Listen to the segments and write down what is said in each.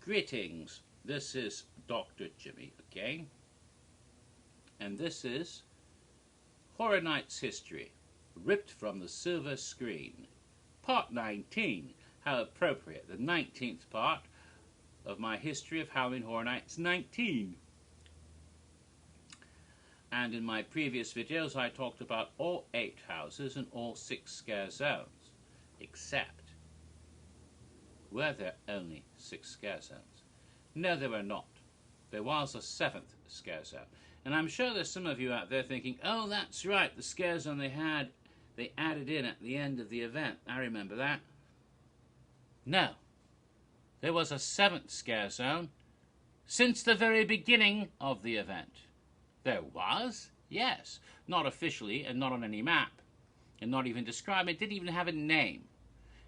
Greetings, this is Dr. Jimmy again, and this is Horror Nights History, ripped from the silver screen. Part 19, how appropriate, the 19th part of my history of Halloween Horror Nights 19. And in my previous videos I talked about all 8 houses and all 6 scare zones, except were there only 6 scare zones? No, there were not. There was a 7th scare zone. And I'm sure there's some of you out there thinking, oh, that's right, the scare zone they added in at the end of the event. I remember that. No. There was a 7th scare zone since the very beginning of the event. There was? Yes. Not officially and not on any map. And not even described. It didn't even have a name.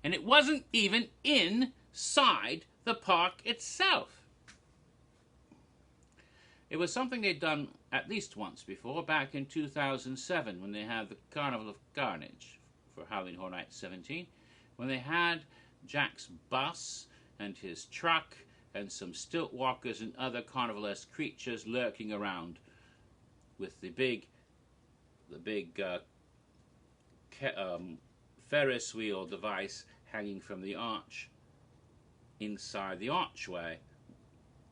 And it wasn't even inside the park itself. It was something they'd done at least once before, back in 2007, when they had the Carnival of Carnage for Halloween Horror Nights 17, when they had Jack's bus and his truck and some stilt walkers and other carnivalesque creatures lurking around with the big Ferris wheel device hanging from the arch inside the archway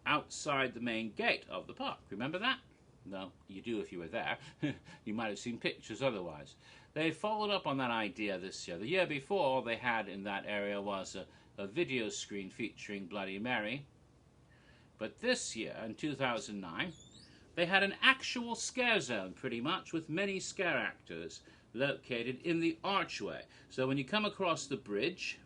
outside the main gate of the park. Remember that? No, you do if you were there. You might have seen pictures otherwise. They followed up on that idea this year. The year before, all they had in that area was a video screen featuring Bloody Mary. But this year, in 2009, they had an actual scare zone, pretty much, with many scare actors located in the archway. So when you come across the bridge,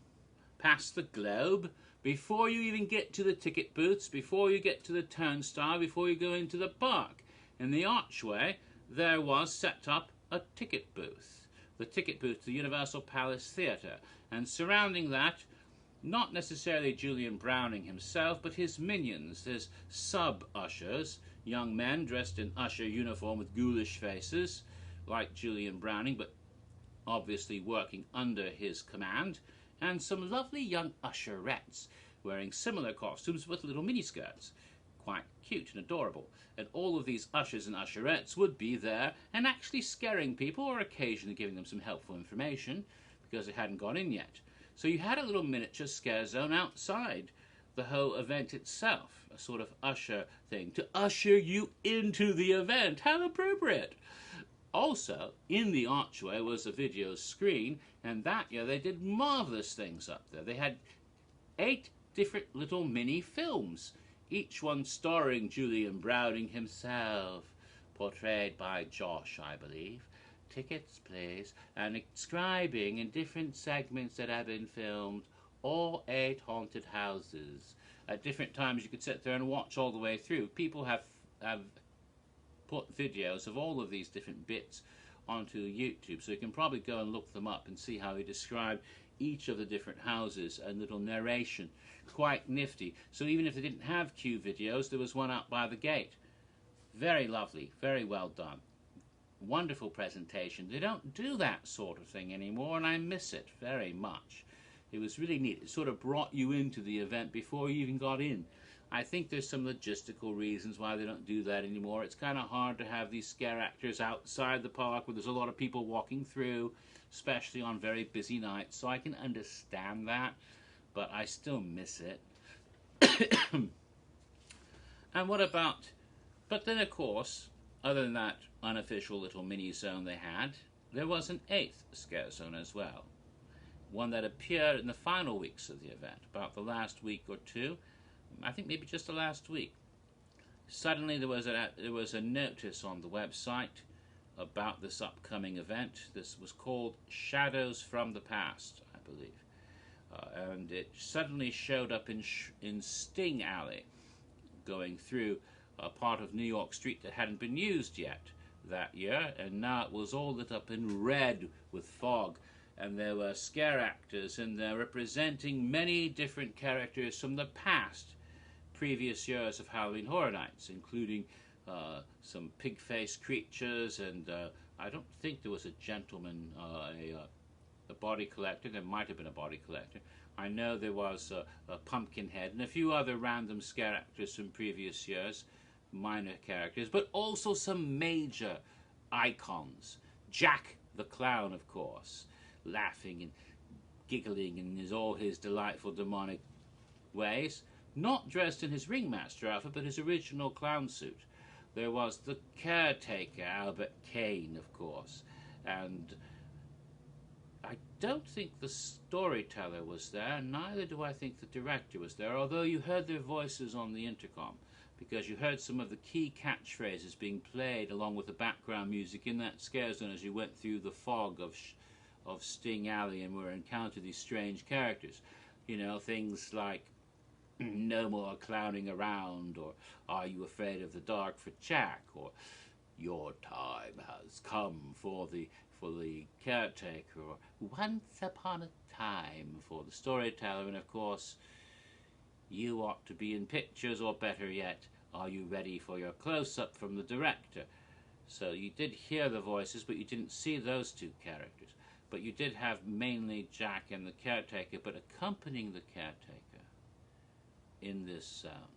past the globe, before you even get to the ticket booths, before you get to the turnstile, before you go into the park, in the archway, there was set up a ticket booth. The ticket booth to the Universal Palace Theatre. And surrounding that, not necessarily Julian Browning himself, but his minions, his sub-ushers, young men dressed in usher uniform with ghoulish faces, like Julian Browning, but obviously working under his command, and some lovely young usherettes wearing similar costumes with little miniskirts. Quite cute and adorable. And all of these ushers and usherettes would be there and actually scaring people or occasionally giving them some helpful information because they hadn't gone in yet. So you had a little miniature scare zone outside the whole event itself, a sort of usher thing to usher you into the event. How appropriate! Also, in the archway was a video screen, and that year they did marvelous things up there. They had 8 different little mini films, each one starring Julian Browning himself, portrayed by Josh, I believe. Tickets, please, and describing in different segments that have been filmed all 8 haunted houses. At different times you could sit there and watch all the way through. People have put videos of all of these different bits onto YouTube, so you can probably go and look them up and see how he described each of the different houses and little narration. Quite nifty. So even if they didn't have Q videos, there was one out by the gate. Very lovely, very well done. Wonderful presentation. They don't do that sort of thing anymore, and I miss it very much. It was really neat. It sort of brought you into the event before you even got in. I think there's some logistical reasons why they don't do that anymore. It's kind of hard to have these scare actors outside the park where there's a lot of people walking through, especially on very busy nights, so I can understand that, but I still miss it. And what about, but then of course, other than that unofficial little mini zone they had, there was an 8th scare zone as well. One that appeared in the final weeks of the event, about the last week or two, I think maybe just the last week. Suddenly there was a notice on the website about this upcoming event. This was called Shadows from the Past, I believe. And it suddenly showed up in Sting Alley, going through a part of New York Street that hadn't been used yet that year, and now it was all lit up in red with fog. And there were scare actors in there representing many different characters from the previous years of Halloween Horror Nights, including some pig-faced creatures, and I don't think there was a gentleman, a body collector. There might have been a body collector. I know there was a Pumpkinhead and a few other random scare actors from previous years, minor characters, but also some major icons. Jack the Clown, of course, laughing and giggling in all his delightful demonic ways, not dressed in his ringmaster outfit, but his original clown suit. There was the caretaker, Albert Kane, of course, and I don't think the storyteller was there, neither do I think the director was there, although you heard their voices on the intercom, because you heard some of the key catchphrases being played along with the background music in that scare zone as you went through the fog of Sting Alley and were encountered these strange characters. You know, things like "No more clowning around," or "Are you afraid of the dark" for Jack, or "Your time has come" for the caretaker, or "Once upon a time" for the storyteller, and of course, "You ought to be in pictures," or better yet, "Are you ready for your close-up" from the director. So you did hear the voices, but you didn't see those two characters. But you did have mainly Jack and the caretaker, but accompanying the caretaker in this zone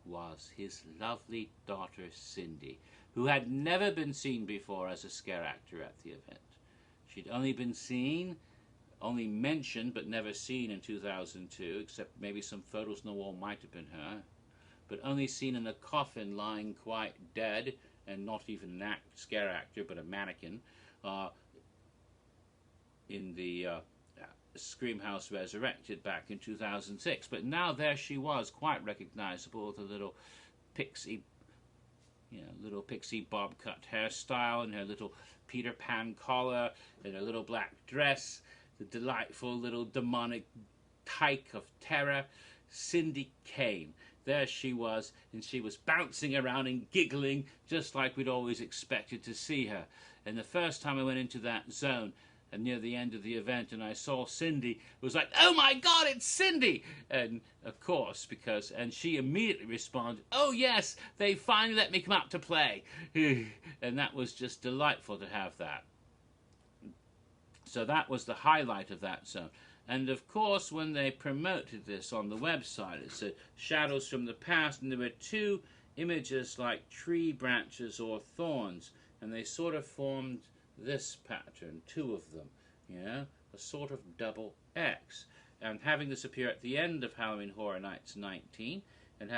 was his lovely daughter Cindy, who had never been seen before as a scare actor at the event. She'd only been seen, only mentioned, but never seen in 2002, except maybe some photos on the wall might have been her, but only seen in a coffin lying quite dead, and not even an scare actor, but a mannequin, in the Screamhouse Resurrected back in 2006. But now there she was, quite recognizable, with a little pixie bob cut hairstyle and her little Peter Pan collar and her little black dress, the delightful little demonic tyke of terror, Cindy Kane. There she was, and she was bouncing around and giggling just like we'd always expected to see her. And the first time I went into that zone, and near the end of the event, and I saw Cindy, it was like, "Oh my God, it's Cindy!" And of course, and she immediately responded, "Oh yes, they finally let me come out to play." And that was just delightful to have that. So that was the highlight of that zone. And of course, when they promoted this on the website, it said "Shadows from the Past," and there were two images like tree branches or thorns, and they sort of formed this pattern, two of them, you know, a sort of double X. And having this appear at the end of Halloween Horror Nights 19, and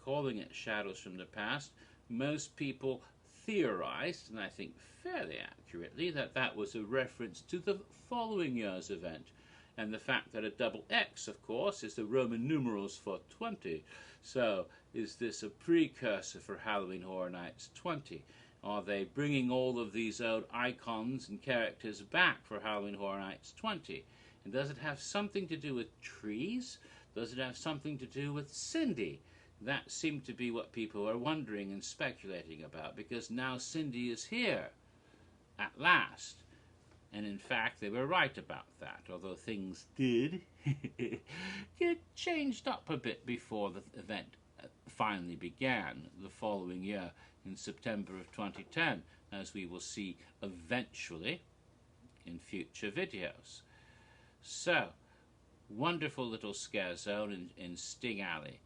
calling it Shadows from the Past, most people theorized, and I think fairly accurately, that that was a reference to the following year's event. And the fact that a double X, of course, is the Roman numerals for 20. So, is this a precursor for Halloween Horror Nights 20? Are they bringing all of these old icons and characters back for Halloween Horror Nights 20? And does it have something to do with trees? Does it have something to do with Cindy? That seemed to be what people were wondering and speculating about, because now Cindy is here, at last. And in fact, they were right about that, although things did get changed up a bit before the event finally began the following year in September of 2010, as we will see eventually in future videos. So, wonderful little scare zone in Sting Alley,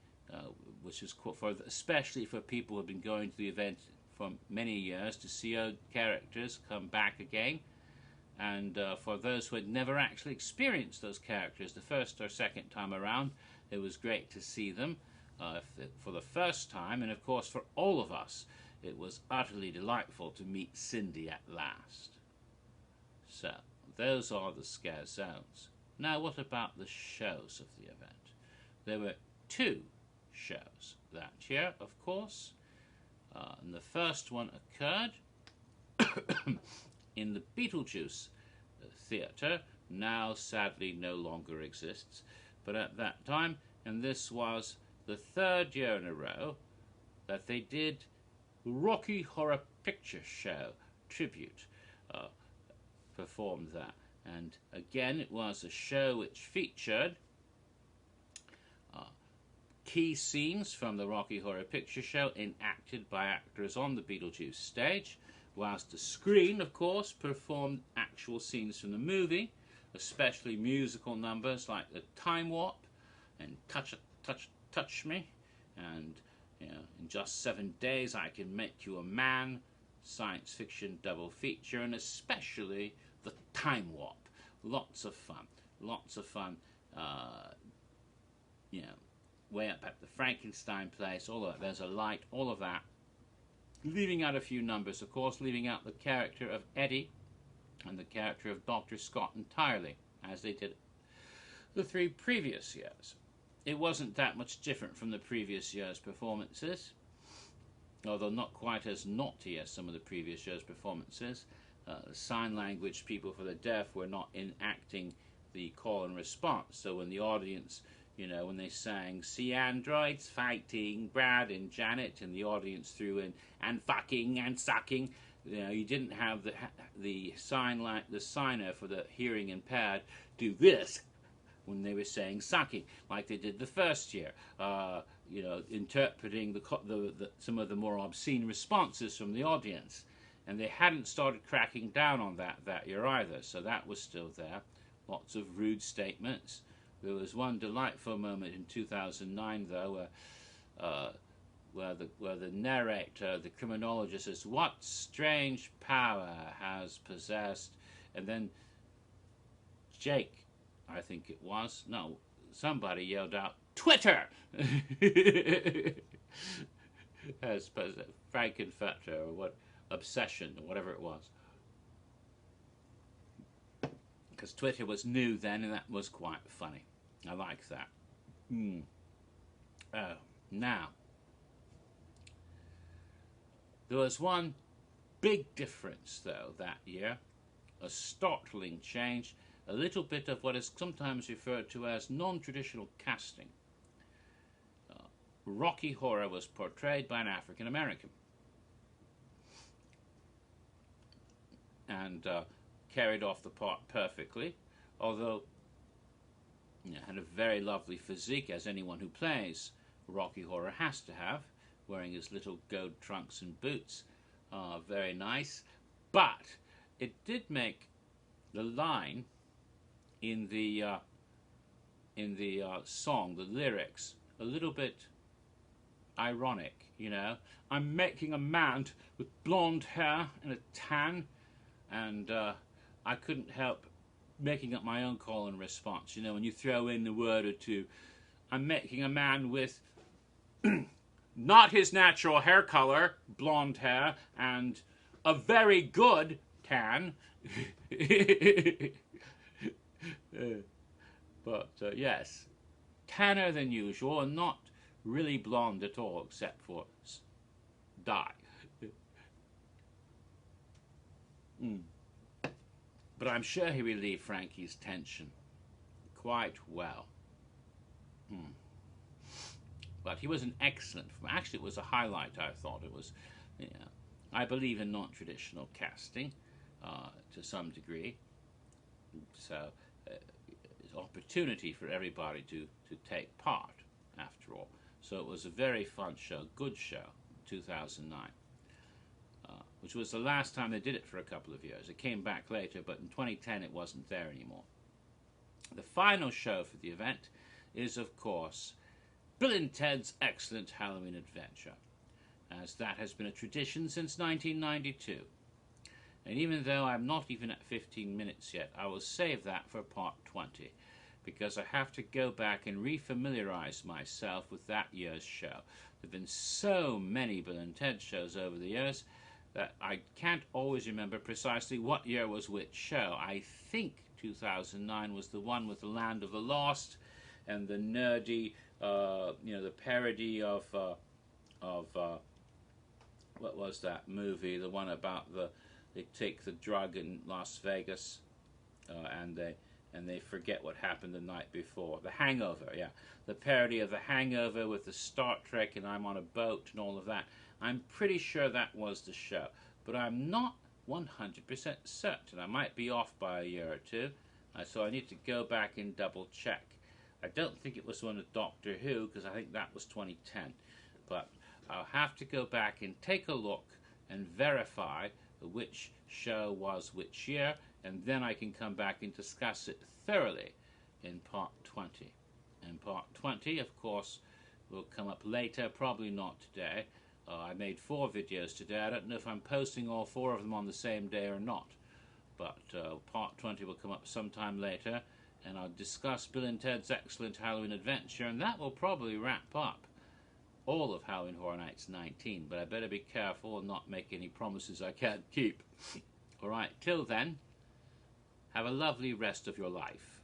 which is especially for people who have been going to the event for many years to see old characters come back again. And for those who had never actually experienced those characters the first or second time around, it was great to see them for the first time. And of course, for all of us, it was utterly delightful to meet Cindy at last. So, those are the scare zones. Now, what about the shows of the event? There were two shows that year, of course. And the first one occurred in the Beetlejuice Theatre, now sadly no longer exists, but at that time, and this was the third year in a row that they did Rocky Horror Picture Show tribute, performed that. And again, it was a show which featured key scenes from the Rocky Horror Picture Show enacted by actors on the Beetlejuice stage, whilst the screen, of course, performed actual scenes from the movie, especially musical numbers like the Time Warp and Touch Me, and you know, in just 7 days I Can Make You a Man, science fiction double feature, and especially the Time Warp. Lots of fun, lots of fun. You know, way up at the Frankenstein place, all of that. There's a Light, all of that. Leaving out a few numbers, of course, leaving out the character of Eddie and the character of Dr. Scott entirely, as they did the 3 previous years. It wasn't that much different from the previous year's performances, although not quite as naughty as some of the previous year's performances. The sign language people for the deaf were not enacting the call and response, so when the audience, you know, when they sang "See androids fighting Brad and Janet," and the audience threw in "and fucking and sucking," you know, you didn't have the signer for the hearing impaired do this when they were saying "sucking," like they did the first year. You know, interpreting some of the more obscene responses from the audience, and they hadn't started cracking down on that year either. So that was still there. Lots of rude statements. There was one delightful moment in 2009, though, where the narrator, the criminologist, says, "What strange power has possessed?" And then Jake, I think it was, no, somebody yelled out, "Twitter!" As Frankenfurter, or what, obsession, or whatever it was. Because Twitter was new then, and that was quite funny. I like that. Now, there was one big difference, though, that year. A startling change. A little bit of what is sometimes referred to as non-traditional casting. Rocky Horror was portrayed by an African American. And carried off the part perfectly, although had a very lovely physique, as anyone who plays Rocky Horror has to have, wearing his little gold trunks and boots. Very nice. But it did make the line in the song, the lyrics, a little bit ironic, you know. I'm making a man with blonde hair and a tan, and I couldn't help making up my own call and response. You know, when you throw in the word or two, I'm making a man with not his natural hair color, blonde hair, and a very good tan. But yes, tanner than usual, and not really blonde at all, except for dye. But I'm sure he relieved Frankie's tension quite well. But he was an excellent, actually it was a highlight, I thought. It was, you know, I believe in non-traditional casting to some degree. So it's an opportunity for everybody to take part, after all. So it was a very fun show, good show, 2009. Which was the last time they did it for a couple of years. It came back later, but in 2010 it wasn't there anymore. The final show for the event is, of course, Bill and Ted's Excellent Halloween Adventure, as that has been a tradition since 1992. And even though I'm not even at 15 minutes yet, I will save that for part 20, because I have to go back and refamiliarize myself with that year's show. There have been so many Bill and Ted shows over the years that I can't always remember precisely what year was which show. I think 2009 was the one with the Land of the Lost and the nerdy, you know, the parody of what was that movie? The one about they take the drug in Las Vegas and they forget what happened the night before. The Hangover, yeah. The parody of The Hangover with the Star Trek and I'm on a boat and all of that. I'm pretty sure that was the show, but I'm not 100% certain. I might be off by a year or two, so I need to go back and double check. I don't think it was one of Doctor Who, because I think that was 2010, but I'll have to go back and take a look and verify which show was which year, and then I can come back and discuss it thoroughly in part 20. And part 20, of course, will come up later, probably not today. I made 4 videos today. I don't know if I'm posting all 4 of them on the same day or not, but part 20 will come up sometime later, and I'll discuss Bill and Ted's Excellent Halloween Adventure, and that will probably wrap up all of Halloween Horror Nights 19, but I better be careful and not make any promises I can't keep. Alright, till then, have a lovely rest of your life.